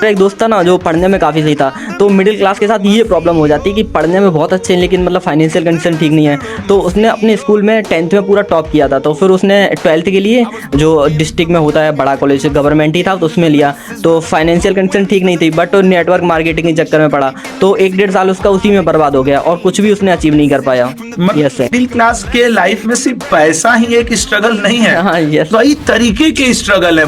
उसका एक दोस्त था ना जो पढ़ने में काफ़ी सही था। तो मिडिल क्लास के साथ ये प्रॉब्लम हो जाती है कि पढ़ने में बहुत अच्छे हैं लेकिन मतलब फाइनेंशियल कंडीशन ठीक नहीं है। तो उसने अपने स्कूल में 10th में पूरा टॉप किया था, तो फिर उसने 12th के लिए जो डिस्ट्रिक्ट में होता है बड़ा कॉलेज गवर्नमेंट ही था तो उसमें लिया। तो फाइनेंशियल कंडीशन ठीक नहीं थी बट नेटवर्क मार्केटिंग के चक्कर में पड़ा, तो 1-1.5 साल उसका उसी में बर्बाद हो गया और कुछ भी उसने अचीव नहीं कर पाया। Yes sir. मिडिल क्लास के लाइफ में सिर्फ पैसा ही एक स्ट्रगल नहीं है, हाँ यस। कई तरीके के स्ट्रगल है।